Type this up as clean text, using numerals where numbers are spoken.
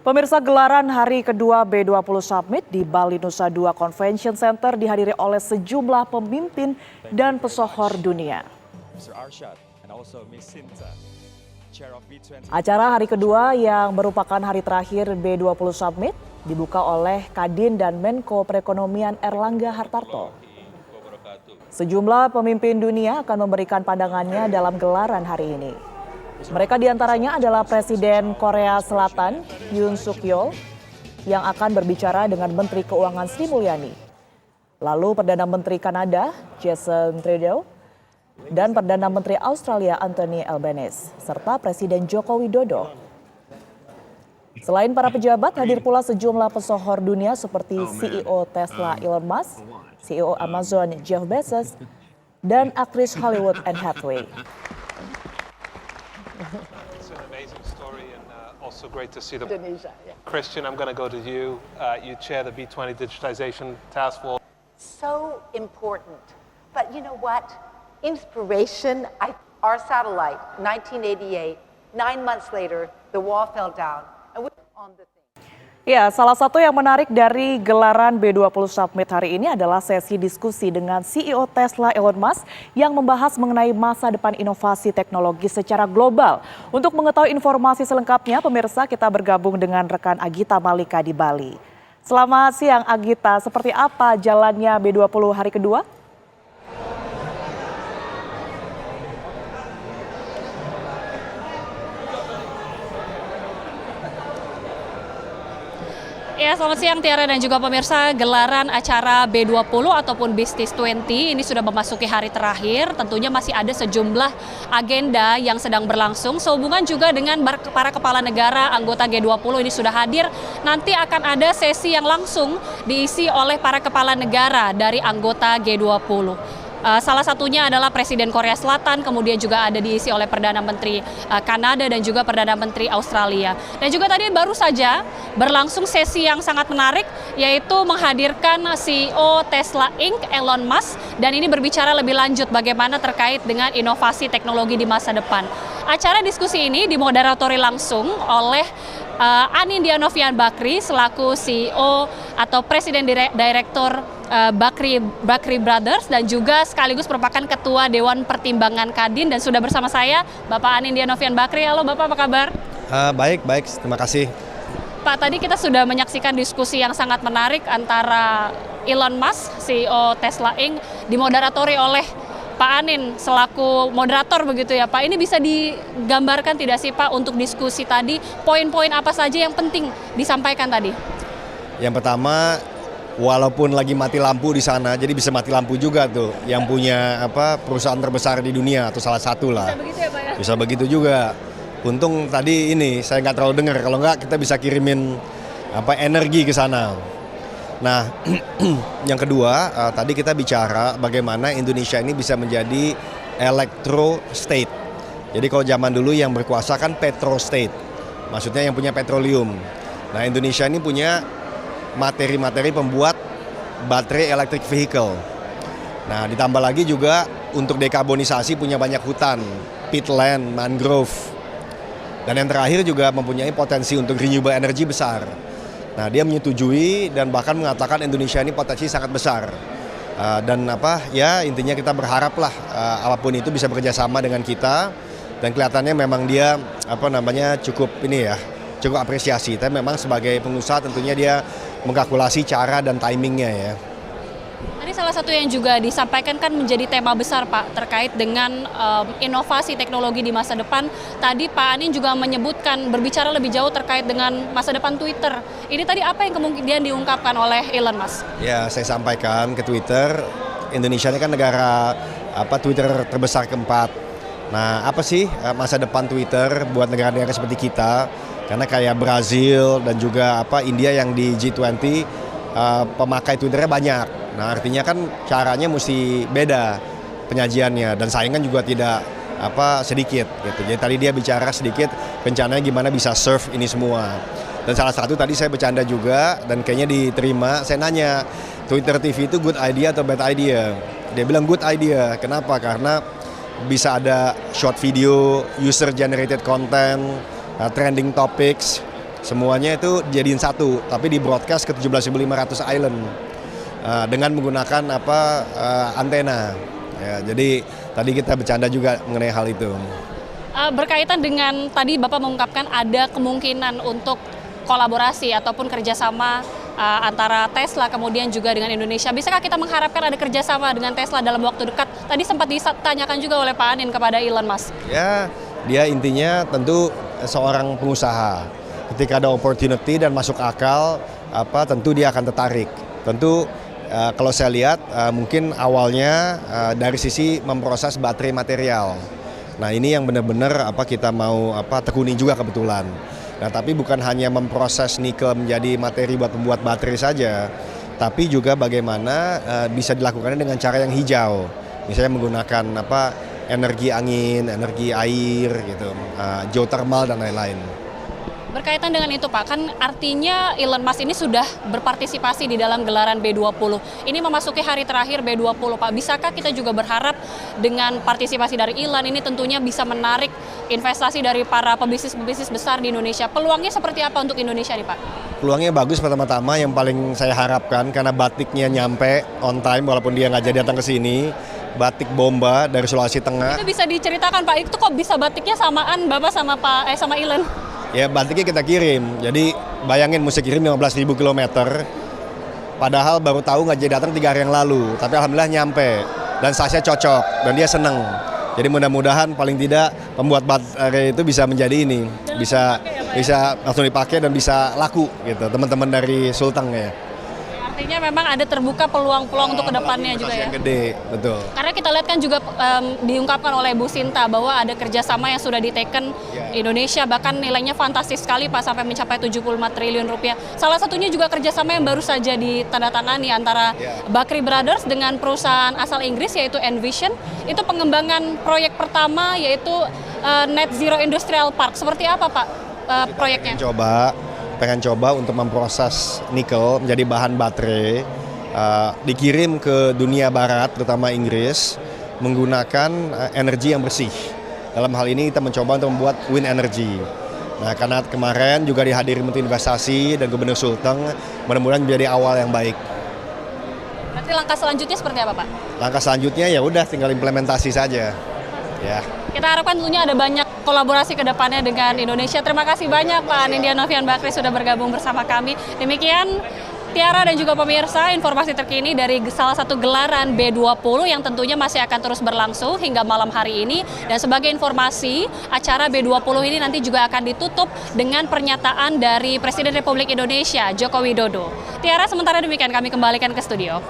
Pemirsa, gelaran hari kedua B20 Summit di Bali Nusa Dua Convention Center dihadiri oleh sejumlah pemimpin dan pesohor dunia. Acara hari kedua yang merupakan hari terakhir B20 Summit dibuka oleh Kadin dan Menko Perekonomian Erlangga Hartarto. Sejumlah pemimpin dunia akan memberikan pandangannya dalam gelaran hari ini. Mereka diantaranya adalah Presiden Korea Selatan Yoon Suk Yeol yang akan berbicara dengan Menteri Keuangan Sri Mulyani. Lalu Perdana Menteri Kanada Justin Trudeau dan Perdana Menteri Australia Anthony Albanese serta Presiden Joko Widodo. Selain para pejabat, hadir pula sejumlah pesohor dunia seperti CEO Tesla Elon Musk, CEO Amazon Jeff Bezos, dan aktris Hollywood Anne Hathaway. It's an amazing story and also great to see the Indonesia. Yeah. Christian, I'm going to go to you. You chair the B20 Digitization Task Force. So important. But you know what? Inspiration. Our satellite, 1988, 9 months later, the wall fell down. And we're on the thing. Ya, salah satu yang menarik dari gelaran B20 Summit hari ini adalah sesi diskusi dengan CEO Tesla Elon Musk yang membahas mengenai masa depan inovasi teknologi secara global. Untuk mengetahui informasi selengkapnya, pemirsa, kita bergabung dengan rekan Agita Malika di Bali. Selamat siang Agita, seperti apa jalannya B20 hari kedua? Ya, selamat siang Tiara dan juga pemirsa. Gelaran acara B20 ataupun Business 20 ini sudah memasuki hari terakhir. Tentunya masih ada sejumlah agenda yang sedang berlangsung. Sehubungan juga dengan para kepala negara anggota G20 ini sudah hadir. Nanti akan ada sesi yang langsung diisi oleh para kepala negara dari anggota G20. Salah satunya adalah Presiden Korea Selatan, kemudian juga ada diisi oleh Perdana Menteri Kanada dan juga Perdana Menteri Australia. Dan juga tadi baru saja berlangsung sesi yang sangat menarik, yaitu menghadirkan CEO Tesla Inc. Elon Musk, dan ini berbicara lebih lanjut bagaimana terkait dengan inovasi teknologi di masa depan. Acara diskusi ini dimoderatori langsung oleh Anindya Novian Bakri selaku CEO atau Presiden Direktur Bakri Brothers dan juga sekaligus merupakan Ketua Dewan Pertimbangan Kadin, dan sudah bersama saya Bapak Anindya Novian Bakri. Halo Bapak, apa kabar? Baik, terima kasih. Pak, tadi kita sudah menyaksikan diskusi yang sangat menarik antara Elon Musk, CEO Tesla Inc., dimoderatori oleh Pak Anin selaku moderator begitu ya Pak. Ini bisa digambarkan tidak sih Pak untuk diskusi tadi, poin-poin apa saja yang penting disampaikan tadi? Yang pertama, Walaupun lagi mati lampu di sana, jadi bisa mati lampu juga tuh yang punya perusahaan terbesar di dunia atau salah satu lah. Bisa begitu ya Pak ya? Bisa begitu juga. Untung tadi ini saya nggak terlalu dengar, kalau nggak kita bisa kirimin energi ke sana. Nah, yang kedua tadi kita bicara bagaimana Indonesia ini bisa menjadi electro state. Jadi kalau zaman dulu yang berkuasa kan petro state, maksudnya yang punya petroleum. Nah, Indonesia ini punya materi-materi pembuat baterai electric vehicle. Nah, ditambah lagi juga untuk dekarbonisasi punya banyak hutan, peatland, mangrove. Dan yang terakhir juga mempunyai potensi untuk renewable energy besar. Nah, dia menyetujui dan bahkan mengatakan Indonesia ini potensi sangat besar. Dan intinya kita berharaplah apapun itu bisa bekerja sama dengan kita, dan kelihatannya memang dia cukup apresiasi. Tapi memang sebagai pengusaha tentunya dia mengkalkulasi cara dan timingnya ya. Tadi salah satu yang juga disampaikan kan menjadi tema besar Pak terkait dengan inovasi teknologi di masa depan. Tadi Pak Anin juga menyebutkan berbicara lebih jauh terkait dengan masa depan Twitter. Ini tadi apa yang kemudian diungkapkan oleh Elon Musk? Ya, saya sampaikan ke Twitter, Indonesia ini kan negara Twitter terbesar keempat. Nah, apa sih masa depan Twitter buat negara-negara seperti kita? Karena kayak Brazil dan juga India yang di G20 pemakai Twitternya banyak. Nah, artinya kan caranya mesti beda penyajiannya, dan saingan juga tidak sedikit gitu. Jadi tadi dia bicara sedikit rencananya gimana bisa serve ini semua. Dan salah satu tadi saya bercanda juga dan kayaknya diterima. Saya nanya, Twitter TV itu good idea atau bad idea? Dia bilang good idea. Kenapa? Karena bisa ada short video, user generated content, trending topics, Semuanya itu jadiin satu, tapi di broadcast ke 17.500 island dengan menggunakan antena. Ya, jadi tadi kita bercanda juga mengenai hal itu. Berkaitan dengan tadi Bapak mengungkapkan ada kemungkinan untuk kolaborasi ataupun kerjasama antara Tesla kemudian juga dengan Indonesia. Bisakah kita mengharapkan ada kerjasama dengan Tesla dalam waktu dekat? Tadi sempat ditanyakan juga oleh Pak Anin kepada Elon Musk. Ya, dia intinya tentu seorang pengusaha. Ketika ada opportunity dan masuk akal, tentu dia akan tertarik. Tentu kalau saya lihat mungkin awalnya dari sisi memproses baterai material. Nah ini yang benar-benar kita mau tekuni juga kebetulan. Nah tapi bukan hanya memproses nikel menjadi materi buat membuat baterai saja, tapi juga bagaimana bisa dilakukannya dengan cara yang hijau. Misalnya menggunakan energi angin, energi air, gitu, geothermal dan lain-lain. Berkaitan dengan itu Pak, kan artinya Elon Musk ini sudah berpartisipasi di dalam gelaran B20. Ini memasuki hari terakhir B20 Pak. Bisakah kita juga berharap dengan partisipasi dari Elon ini tentunya bisa menarik investasi dari para pebisnis-pebisnis besar di Indonesia. Peluangnya seperti apa untuk Indonesia nih Pak? Peluangnya bagus pertama-tama yang paling saya harapkan karena batiknya nyampe on time walaupun dia nggak jadi datang ke sini. Batik bomba dari Sulawesi Tengah. Itu bisa diceritakan Pak, itu kok bisa batiknya samaan Bapak sama sama Elon? Ya batiknya kita kirim, jadi bayangin mesti kirim 15.000 km, padahal baru tahu nggak jadi datang 3 hari yang lalu, tapi alhamdulillah nyampe, dan size-nya cocok, dan dia seneng. Jadi mudah-mudahan paling tidak pembuat baterai itu bisa menjadi ini, bisa langsung dipakai dan bisa laku gitu, teman-teman dari Sulteng ya. Artinya memang ada terbuka peluang-peluang untuk kedepannya juga ya? Yang gede, betul. Karena kita lihat kan juga diungkapkan oleh Bu Sinta bahwa ada kerjasama yang sudah diteken Indonesia, bahkan nilainya fantastis sekali Pak, sampai mencapai 75 triliun rupiah. Salah satunya juga kerjasama yang baru saja ditandatangani antara Bakri Brothers dengan perusahaan asal Inggris yaitu Envision. Itu pengembangan proyek pertama yaitu Net Zero Industrial Park. Seperti apa Pak proyeknya? Pengen coba untuk memproses nikel menjadi bahan baterai, dikirim ke dunia barat terutama Inggris menggunakan energi yang bersih. Dalam hal ini kita mencoba untuk membuat wind energy. Nah karena kemarin juga dihadiri Menteri Investasi dan Gubernur Sulteng, mudah-mudahan menjadi awal yang baik. Berarti langkah selanjutnya seperti apa Pak? Langkah selanjutnya ya udah tinggal implementasi saja. Ya. Kita harapkan tentunya ada banyak kolaborasi ke depannya dengan Indonesia. Terima kasih banyak Pak Nindya Novian Bakri sudah bergabung bersama kami. Demikian Tiara dan juga pemirsa informasi terkini dari salah satu gelaran B20 yang tentunya masih akan terus berlangsung hingga malam hari ini. Dan sebagai informasi, acara B20 ini nanti juga akan ditutup dengan pernyataan dari Presiden Republik Indonesia Joko Widodo. Tiara, sementara demikian kami kembalikan ke studio.